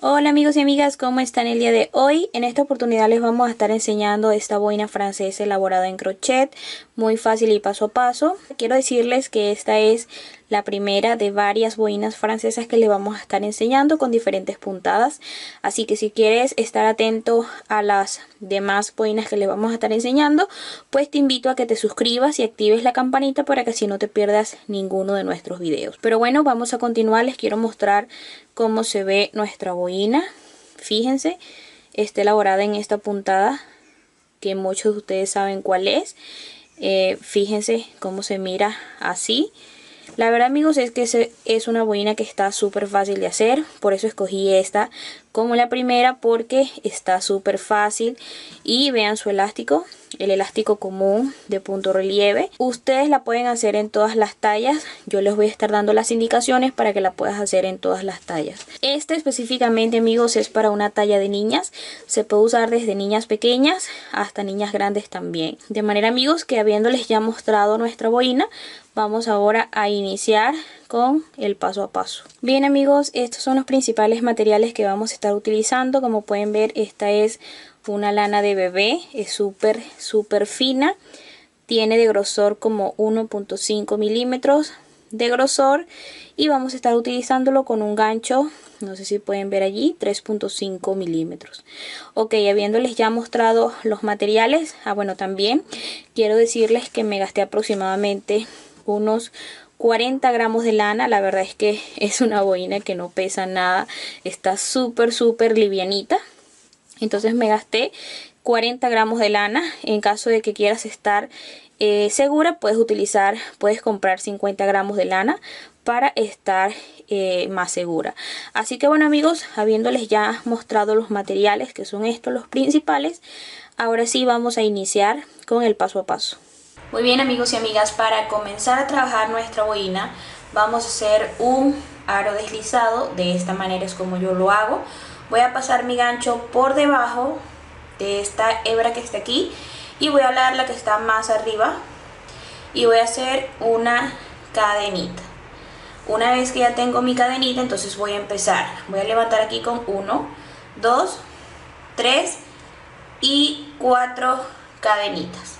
Hola amigos y amigas, ¿cómo están el día de hoy? En esta oportunidad les vamos a estar enseñando esta boina francesa elaborada en crochet, muy fácil y paso a paso. Quiero decirles que esta es la primera de varias boinas francesas que les vamos a estar enseñando con diferentes puntadas. Así que si quieres estar atento a las demás boinas que les vamos a estar enseñando, pues te invito a que te suscribas y actives la campanita para que así no te pierdas ninguno de nuestros videos. Pero bueno, vamos a continuar. Les quiero mostrar cómo se ve nuestra boina. Fíjense, está elaborada en esta puntada que muchos de ustedes saben cuál es. Fíjense cómo se mira así. La verdad amigos es que es una boina que está súper fácil de hacer, por eso escogí esta como la primera, porque está súper fácil. Y vean su elástico, el elástico común de punto relieve. Ustedes la pueden hacer en todas las tallas, yo les voy a estar dando las indicaciones para que la puedas hacer en todas las tallas. Este específicamente amigos es para una talla de niñas, se puede usar desde niñas pequeñas hasta niñas grandes también. De manera amigos que habiéndoles ya mostrado nuestra boina, vamos ahora a iniciar con el paso a paso. Bien amigos, estos son los principales materiales que vamos a estar utilizando. Como pueden ver, esta es una lana de bebé, es súper fina, tiene de grosor como 1.5 milímetros de grosor y vamos a estar utilizándolo con un gancho, no sé si pueden ver allí, 3.5 milímetros. Ok, habiéndoles ya mostrado los materiales, bueno, también quiero decirles que me gasté aproximadamente unos 40 gramos de lana. La verdad es que es una boina que no pesa nada, está súper livianita. Entonces me gasté 40 gramos de lana. En caso de que quieras estar segura, puedes comprar 50 gramos de lana para estar más segura. Así que bueno amigos, habiéndoles ya mostrado los materiales, que son estos los principales, ahora sí vamos a iniciar con el paso a paso. Muy bien amigos y amigas, para comenzar a trabajar nuestra boina vamos a hacer un aro deslizado. De esta manera es como yo lo hago. Voy a pasar mi gancho por debajo de esta hebra que está aquí y voy a alar la que está más arriba y voy a hacer una cadenita. Una vez que ya tengo mi cadenita, entonces voy a empezar. Voy a levantar aquí con 1, 2, 3 y 4 cadenitas.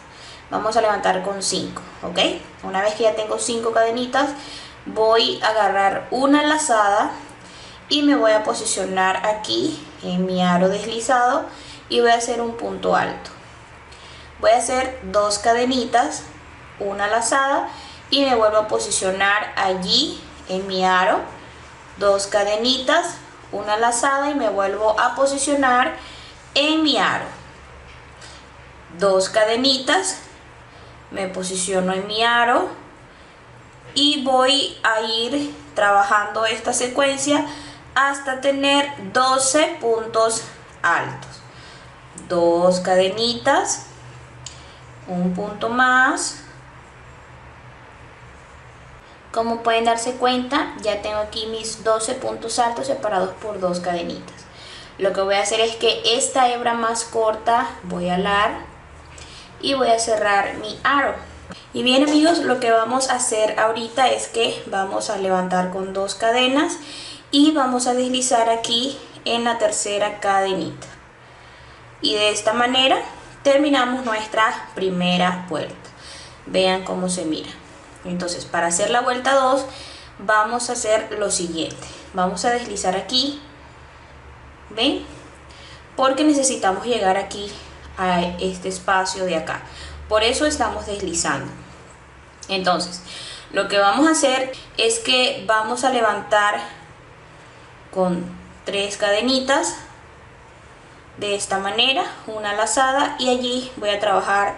Vamos a levantar con 5, ¿ok? Una vez que ya tengo 5 cadenitas, voy a agarrar una lazada y me voy a posicionar aquí en mi aro deslizado y voy a hacer un punto alto. Voy a hacer 2 cadenitas, una lazada y me vuelvo a posicionar allí en mi aro, 2 cadenitas, una lazada y me vuelvo a posicionar en mi aro, 2 cadenitas, me posiciono en mi aro y voy a ir trabajando esta secuencia hasta tener 12 puntos altos. 2 cadenitas, un punto más. Como pueden darse cuenta, ya tengo aquí mis 12 puntos altos separados por 2 cadenitas. Lo que voy a hacer es que esta hebra más corta voy a alar y voy a cerrar mi aro. Y bien amigos, lo que vamos a hacer ahorita es que vamos a levantar con 2 cadenas y vamos a deslizar aquí en la tercera cadenita. Y de esta manera terminamos nuestra primera vuelta. Vean cómo se mira. Entonces, para hacer la vuelta 2 vamos a hacer lo siguiente. Vamos a deslizar aquí, ¿ven? Porque necesitamos llegar aquí a este espacio de acá, por eso estamos deslizando. Entonces lo que vamos a hacer es que vamos a levantar con 3 cadenitas de esta manera, una lazada y allí voy a trabajar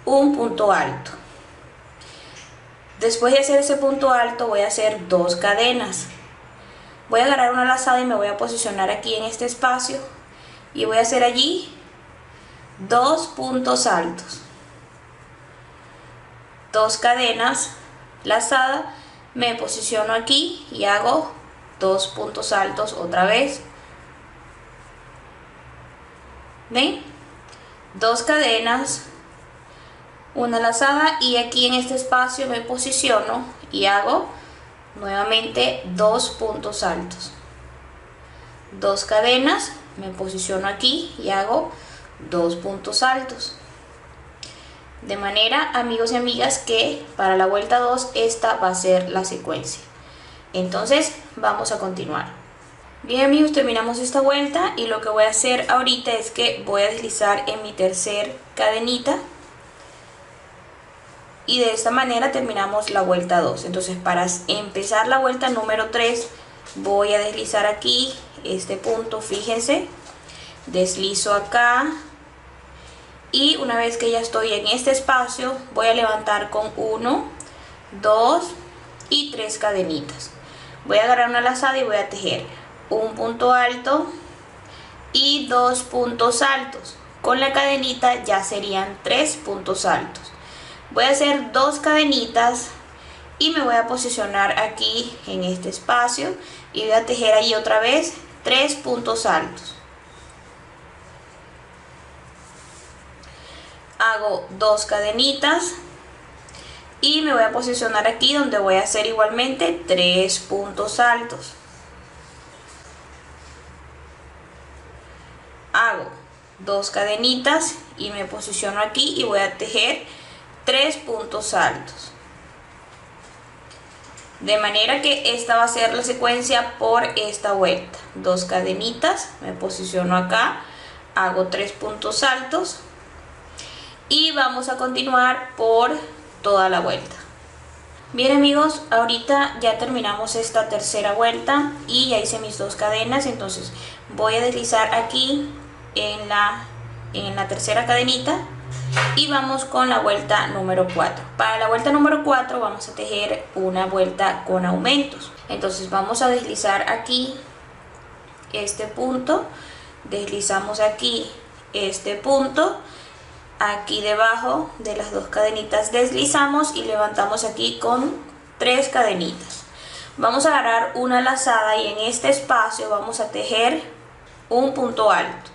un punto alto. Después de hacer ese punto alto voy a hacer 2 cadenas, voy a agarrar una lazada y me voy a posicionar aquí en este espacio y voy a hacer allí 2 puntos altos, 2 cadenas, lazada, me posiciono aquí y hago 2 puntos altos otra vez. ¿Ven? 2 cadenas, una lazada y aquí en este espacio me posiciono y hago nuevamente 2 puntos altos. 2 cadenas, me posiciono aquí y hago 2 puntos altos. De manera, amigos y amigas, que para la vuelta 2 esta va a ser la secuencia. Entonces vamos a continuar. Bien amigos, terminamos esta vuelta y lo que voy a hacer ahorita es que voy a deslizar en mi tercer cadenita y de esta manera terminamos la vuelta 2. Entonces para empezar la vuelta número 3 voy a deslizar aquí este punto, fíjense, deslizo acá y una vez que ya estoy en este espacio voy a levantar con 1, 2 y 3 cadenitas. Voy a agarrar una lazada y voy a tejer un punto alto y 2 puntos altos. Con la cadenita ya serían 3 puntos altos. Voy a hacer 2 cadenitas y me voy a posicionar aquí en este espacio y voy a tejer ahí otra vez 3 puntos altos. Hago 2 cadenitas y me voy a posicionar aquí donde voy a hacer igualmente 3 puntos altos. Hago 2 cadenitas y me posiciono aquí y voy a tejer 3 puntos altos. De manera que esta va a ser la secuencia por esta vuelta. 2 cadenitas, me posiciono acá, hago 3 puntos altos y vamos a continuar por toda la vuelta. Bien amigos, ahorita ya terminamos esta tercera vuelta y ya hice mis 2 cadenas, entonces voy a deslizar aquí en la tercera cadenita y vamos con la vuelta número 4. Para la vuelta número 4 vamos a tejer una vuelta con aumentos. Entonces vamos a deslizar aquí este punto, deslizamos aquí este punto, aquí debajo de las 2 cadenitas deslizamos y levantamos aquí con 3 cadenitas. Vamos a agarrar una lazada y en este espacio vamos a tejer un punto alto.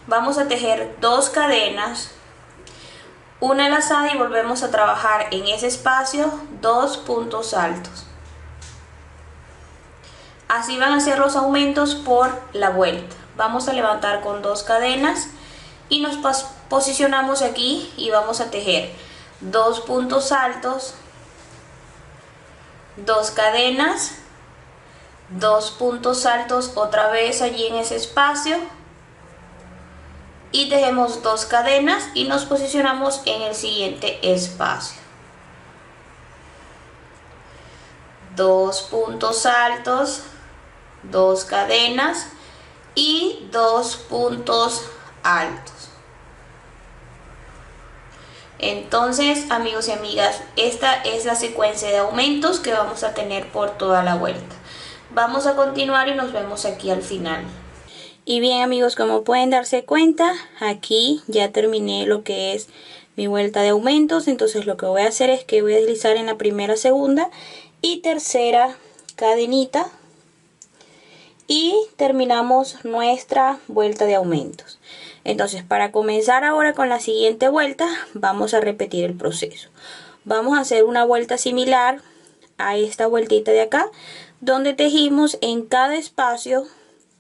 Vamos a tejer 2 cadenas, una lazada y volvemos a trabajar en ese espacio 2 puntos altos. Así van a ser los aumentos por la vuelta. Vamos a levantar con 2 cadenas y nos posicionamos aquí y vamos a tejer 2 puntos altos, 2 cadenas, 2 puntos altos otra vez allí en ese espacio y tejemos 2 cadenas y nos posicionamos en el siguiente espacio. 2 puntos altos, 2 cadenas y 2 puntos altos. Entonces amigos y amigas, esta es la secuencia de aumentos que vamos a tener por toda la vuelta. Vamos a continuar y nos vemos aquí al final. Y bien amigos, como pueden darse cuenta, aquí ya terminé lo que es mi vuelta de aumentos. Entonces lo que voy a hacer es que voy a deslizar en la primera, segunda y tercera cadenita y terminamos nuestra vuelta de aumentos. Entonces para comenzar ahora con la siguiente vuelta vamos a repetir el proceso. Vamos a hacer una vuelta similar a esta vueltita de acá, donde tejimos en cada espacio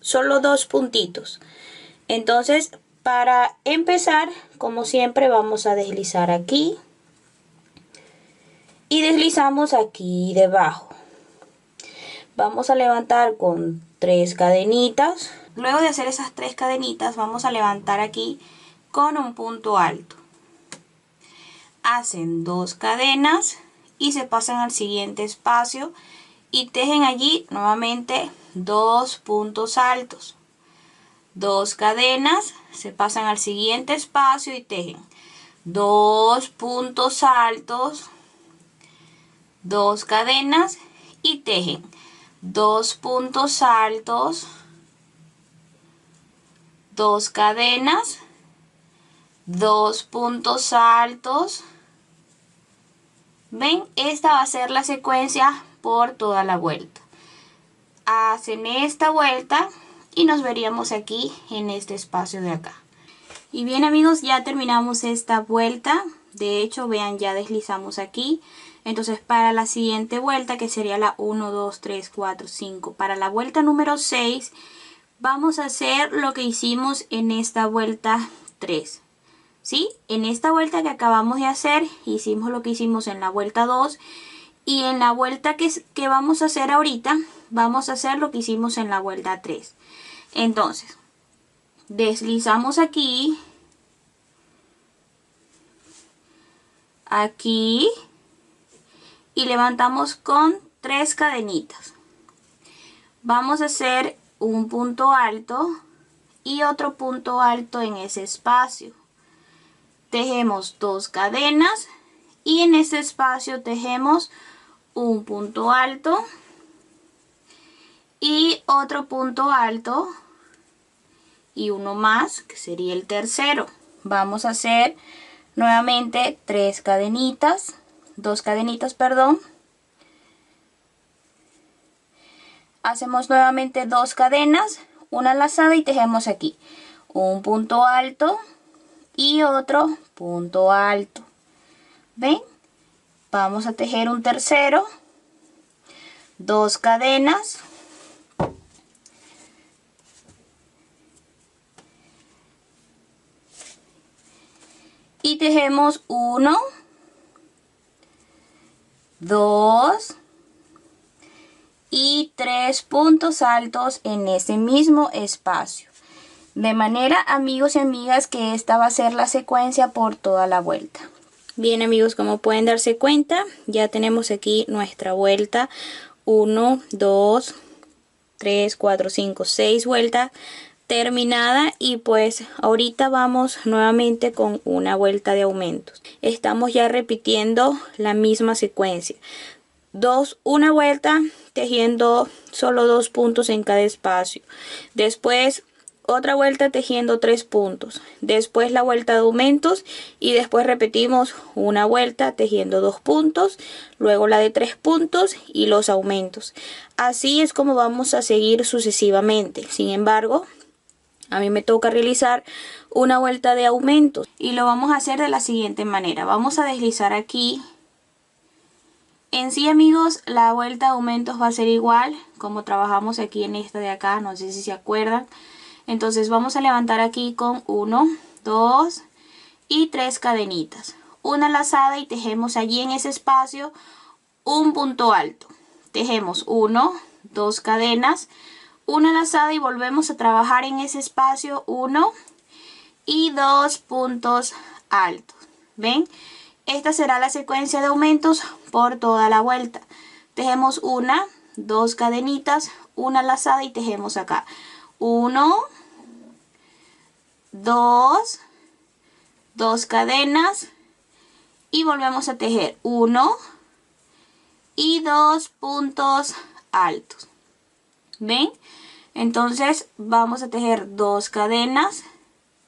solo 2 puntitos. Entonces para empezar, como siempre, vamos a deslizar aquí y deslizamos aquí debajo. Vamos a levantar con 3 cadenitas. Luego de hacer esas 3 cadenitas vamos a levantar aquí con un punto alto. Hacen 2 cadenas y se pasan al siguiente espacio y tejen allí nuevamente 2 puntos altos. 2 cadenas, se pasan al siguiente espacio y tejen 2 puntos altos, 2 cadenas y tejen 2 puntos altos, 2 cadenas, 2 puntos altos. Ven, esta va a ser la secuencia por toda la vuelta. Hacen esta vuelta y nos veríamos aquí en este espacio de acá. Y bien amigos, ya terminamos esta vuelta. De hecho, vean, ya deslizamos aquí. Entonces para la siguiente vuelta, que sería la 1, 2, 3, 4, 5, para la vuelta número 6, vamos a hacer lo que hicimos en esta vuelta 3. ¿Sí? En esta vuelta que acabamos de hacer, hicimos lo que hicimos en la vuelta 2. Y en la vuelta que vamos a hacer ahorita, vamos a hacer lo que hicimos en la vuelta 3. Entonces, deslizamos aquí, aquí, y levantamos con 3 cadenitas. Vamos a hacer un punto alto y otro punto alto en ese espacio. Tejemos 2 cadenas y en este espacio tejemos un punto alto y otro punto alto y uno más, que sería el tercero. Vamos a hacer nuevamente 3 cadenitas, 2 cadenitas, perdón. Hacemos nuevamente 2 cadenas, una lazada y tejemos aquí un punto alto y otro punto alto. ¿Ven? Vamos a tejer un tercero, 2 cadenas, y tejemos 1, 2 y 3 puntos altos en ese mismo espacio. De manera, amigos y amigas, que esta va a ser la secuencia por toda la vuelta. Bien, amigos, como pueden darse cuenta, ya tenemos aquí nuestra vuelta 1, 2, 3, 4, 5, 6 vueltas terminada, y pues ahorita vamos nuevamente con una vuelta de aumentos. Estamos ya repitiendo la misma secuencia. Una vuelta tejiendo solo 2 puntos en cada espacio. Después otra vuelta tejiendo 3 puntos. Después la vuelta de aumentos y después repetimos una vuelta tejiendo 2 puntos. Luego la de 3 puntos y los aumentos. Así es como vamos a seguir sucesivamente. Sin embargo, a mí me toca realizar una vuelta de aumentos y lo vamos a hacer de la siguiente manera. Vamos a deslizar aquí. En sí, amigos, la vuelta de aumentos va a ser igual como trabajamos aquí en esta de acá, no sé si se acuerdan. Entonces vamos a levantar aquí con 1, 2 y 3 cadenitas. Una lazada y tejemos allí en ese espacio un punto alto. Tejemos 1, 2 cadenas, una lazada y volvemos a trabajar en ese espacio 1 y 2 puntos altos. ¿Ven? Esta será la secuencia de aumentos por toda la vuelta. Tejemos 1, 2 cadenitas, una lazada y tejemos acá 1, 2, 2 cadenas y volvemos a tejer 1 y 2 puntos altos. ¿Ven? Entonces vamos a tejer 2 cadenas,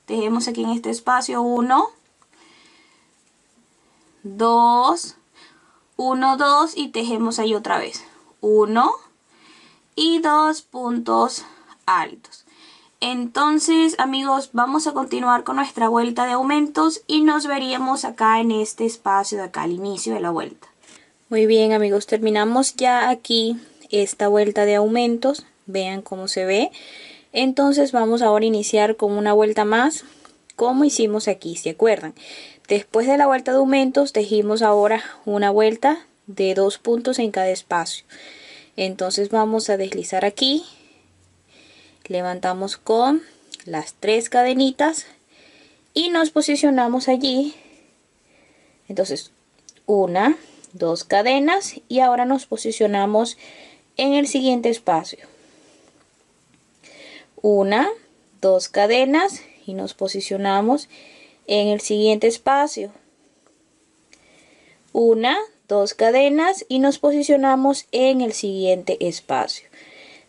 tejemos aquí en este espacio 1, 2, 1, 2 y tejemos ahí otra vez 1 y 2 puntos altos. Entonces, amigos, vamos a continuar con nuestra vuelta de aumentos y nos veríamos acá en este espacio de acá al inicio de la vuelta. Muy bien, amigos, terminamos ya aquí esta vuelta de aumentos. Vean cómo se ve. Entonces vamos ahora a iniciar con una vuelta más como hicimos aquí, ¿se acuerdan? Después de la vuelta de aumentos tejimos ahora una vuelta de 2 puntos en cada espacio. Entonces vamos a deslizar aquí, levantamos con las 3 cadenitas y nos posicionamos allí. Entonces 1, 2 cadenas y ahora nos posicionamos en el siguiente espacio. 1, 2 cadenas y nos posicionamos en el siguiente espacio. 1, 2 cadenas y nos posicionamos en el siguiente espacio.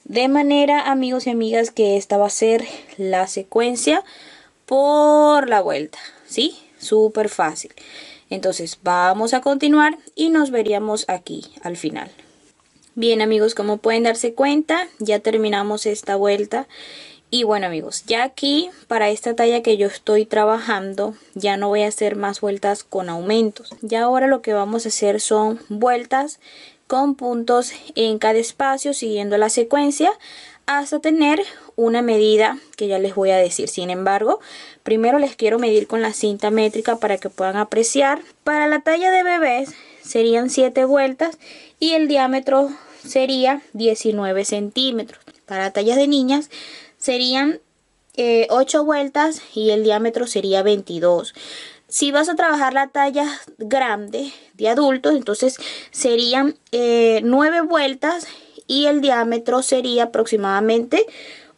De manera, amigos y amigas, que esta va a ser la secuencia por la vuelta, ¿sí? Súper fácil. Entonces vamos a continuar y nos veríamos aquí al final. Bien, amigos, como pueden darse cuenta, ya terminamos esta vuelta. Y bueno, amigos, ya aquí para esta talla que yo estoy trabajando ya no voy a hacer más vueltas con aumentos. Ya ahora lo que vamos a hacer son vueltas con puntos en cada espacio siguiendo la secuencia hasta tener una medida que ya les voy a decir. Sin embargo, primero les quiero medir con la cinta métrica para que puedan apreciar. Para la talla de bebés serían 7 vueltas y el diámetro sería 19 centímetros. Para tallas de niñas serían 8 vueltas y el diámetro sería 22. Si vas a trabajar la talla grande de adultos, entonces serían 9 vueltas y el diámetro sería aproximadamente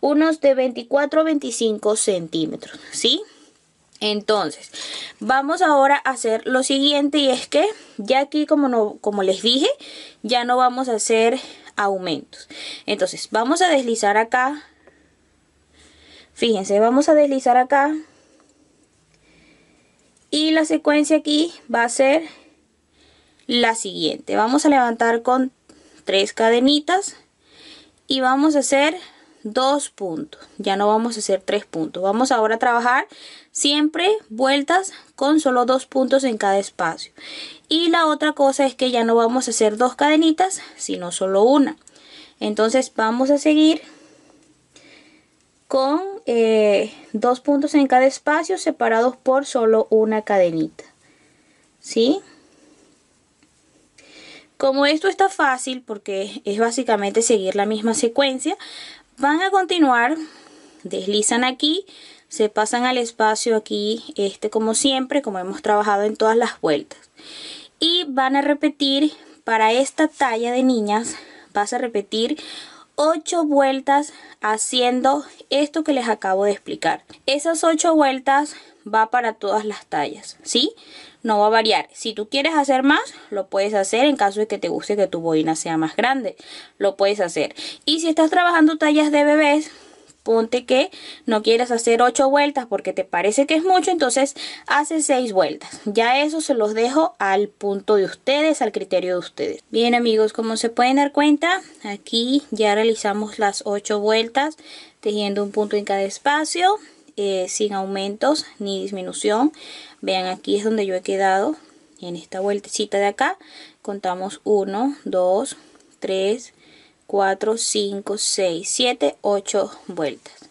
unos de 24 a 25 centímetros, ¿sí? Entonces, vamos ahora a hacer lo siguiente, y es que ya aquí, como les dije, ya no vamos a hacer aumentos. Entonces, vamos a deslizar acá. Fíjense, vamos a deslizar acá. Y la secuencia aquí va a ser la siguiente. Vamos a levantar con 3 cadenitas y vamos a hacer 2 puntos. Ya no vamos a hacer 3 puntos. Vamos ahora a trabajar siempre vueltas con solo 2 puntos en cada espacio. Y la otra cosa es que ya no vamos a hacer 2 cadenitas, sino solo una. Entonces vamos a seguir con 2 puntos en cada espacio separados por solo una cadenita, ¿sí? Como esto está fácil porque es básicamente seguir la misma secuencia, van a continuar, deslizan aquí, se pasan al espacio aquí, como siempre, como hemos trabajado en todas las vueltas. Y van a repetir, para esta talla de niñas, vas a repetir 8 vueltas haciendo esto que les acabo de explicar. Esas 8 vueltas va para todas las tallas, ¿sí? No va a variar. Si tú quieres hacer más, lo puedes hacer en caso de que te guste que tu boina sea más grande. Lo puedes hacer. Y si estás trabajando tallas de bebés, ponte que no quieres hacer 8 vueltas porque te parece que es mucho, entonces haces 6 vueltas. Ya eso se los dejo al punto de ustedes, al criterio de ustedes. Bien amigos, como se pueden dar cuenta, aquí ya realizamos las 8 vueltas tejiendo un punto en cada espacio, sin aumentos ni disminución. Vean, aquí es donde yo he quedado en esta vueltecita de acá. Contamos 1, 2, 3, 4, 5, 6, 7, 8 vueltas.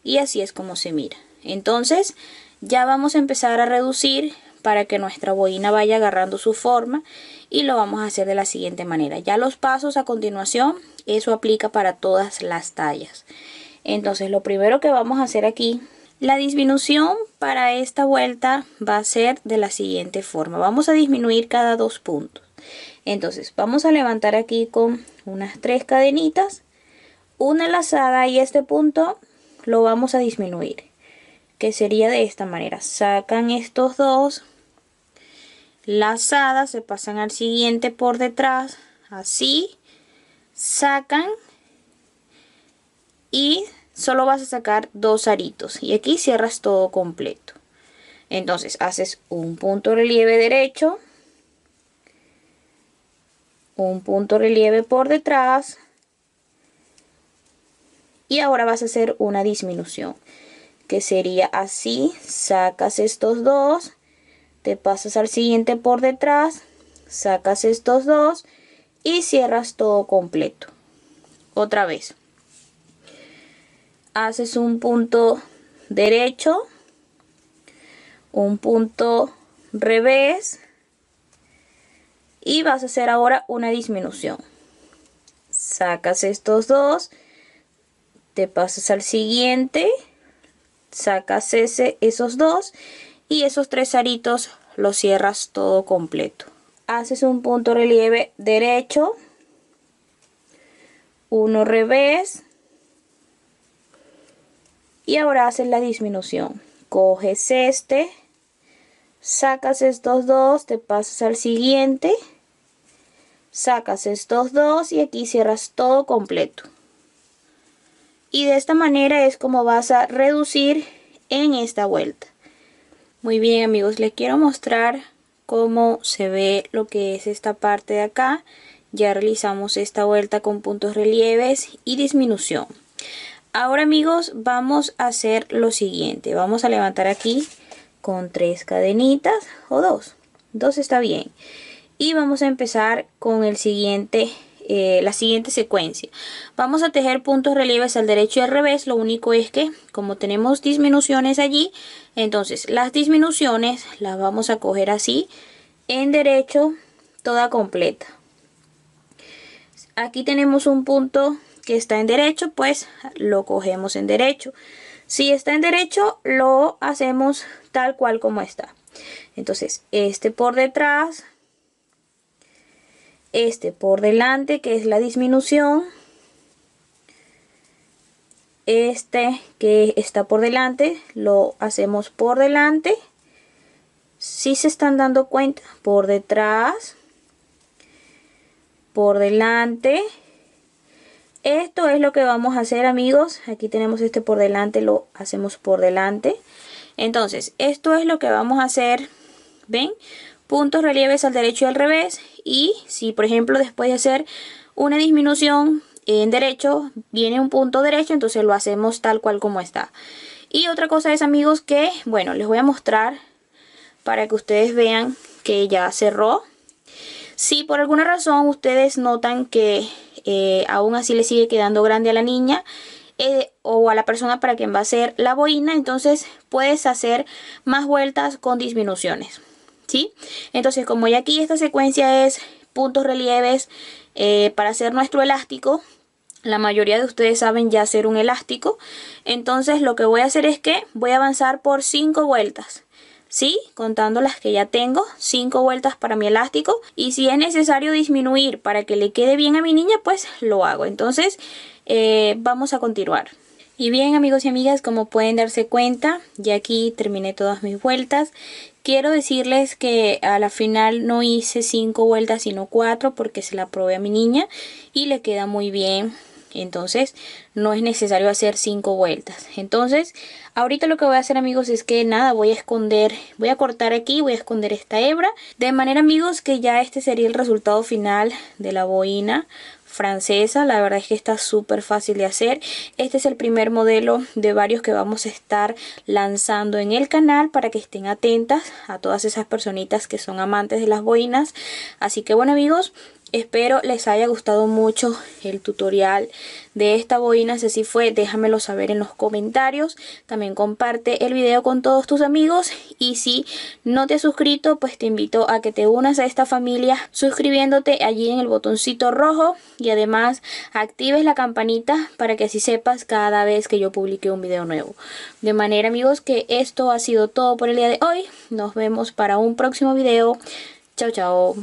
Y así es como se mira. Entonces ya vamos a empezar a reducir para que nuestra boina vaya agarrando su forma, y lo vamos a hacer de la siguiente manera. Ya los pasos a continuación, eso aplica para todas las tallas. Entonces lo primero que vamos a hacer aquí, la disminución para esta vuelta va a ser de la siguiente forma. Vamos a disminuir cada 2 puntos. Entonces vamos a levantar aquí con unas 3 cadenitas, una lazada, y este punto lo vamos a disminuir, que sería de esta manera. Sacan estos dos, lazadas, se pasan al siguiente por detrás, así, sacan y solo vas a sacar 2 aritos y aquí cierras todo completo. Entonces haces un punto relieve derecho, un punto relieve por detrás, y ahora vas a hacer una disminución, que sería así. Sacas estos dos, te pasas al siguiente por detrás, sacas estos dos y cierras todo completo. Otra vez haces un punto derecho, un punto revés, y vas a hacer ahora una disminución. Sacas estos dos, te pasas al siguiente, sacas esos dos y esos 3 aritos los cierras todo completo. Haces un punto relieve derecho, uno revés, y ahora haces la disminución. Coges sacas estos dos, te pasas al siguiente, sacas estos dos y aquí cierras todo completo. Y de esta manera es como vas a reducir en esta vuelta. Muy bien amigos, les quiero mostrar cómo se ve lo que es esta parte de acá. Ya realizamos esta vuelta con puntos relieves y disminución. Ahora amigos, vamos a hacer lo siguiente. Vamos a levantar aquí con 3 cadenitas o 2. 2 está bien. Y vamos a empezar con el siguiente la siguiente secuencia. Vamos a tejer puntos relieves al derecho y al revés. Lo único es que como tenemos disminuciones allí, entonces las disminuciones las vamos a coger así en derecho toda completa. Aquí tenemos un punto que está en derecho, pues lo cogemos en derecho. Si está en derecho, lo hacemos tal cual como está. Entonces este por detrás, este por delante, que es la disminución, este que está por delante lo hacemos por delante. Si se están dando cuenta, por detrás, por delante. Esto es lo que vamos a hacer, amigos. Aquí tenemos este por delante, lo hacemos por delante. Entonces esto es lo que vamos a hacer. ¿Ven? Puntos relieves al derecho y al revés. Y si por ejemplo después de hacer una disminución en derecho viene un punto derecho, entonces lo hacemos tal cual como está. Y otra cosa es, amigos, que bueno, les voy a mostrar para que ustedes vean que ya cerró. Si por alguna razón ustedes notan que aún así le sigue quedando grande a la niña o a la persona para quien va a hacer la boina, entonces puedes hacer más vueltas con disminuciones, ¿sí? Entonces, como ya aquí esta secuencia es puntos relieves para hacer nuestro elástico, la mayoría de ustedes saben ya hacer un elástico, entonces lo que voy a hacer es que voy a avanzar por 5 vueltas. ¿Sí? Contando las que ya tengo, 5 vueltas para mi elástico, y si es necesario disminuir para que le quede bien a mi niña, pues lo hago. Entonces vamos a continuar. Y bien, amigos y amigas, como pueden darse cuenta, ya aquí terminé todas mis vueltas. Quiero decirles que a la final no hice 5 vueltas sino 4 porque se la probé a mi niña y le queda muy bien. Entonces no es necesario hacer 5 vueltas. Entonces ahorita lo que voy a hacer, amigos, es que nada, voy a cortar aquí, voy a esconder esta hebra, de manera, amigos, que ya este sería el resultado final de la boina francesa. La verdad es que está súper fácil de hacer. Este es el primer modelo de varios que vamos a estar lanzando en el canal, para que estén atentas a todas esas personitas que son amantes de las boinas. Así que bueno, amigos, espero les haya gustado mucho el tutorial de esta boina. Si así fue, déjamelo saber en los comentarios. También comparte el video con todos tus amigos, y si no te has suscrito, pues te invito a que te unas a esta familia suscribiéndote allí en el botoncito rojo, y además actives la campanita para que así sepas cada vez que yo publique un video nuevo. De manera, amigos, que esto ha sido todo por el día de hoy. Nos vemos para un próximo video. Chao, chao.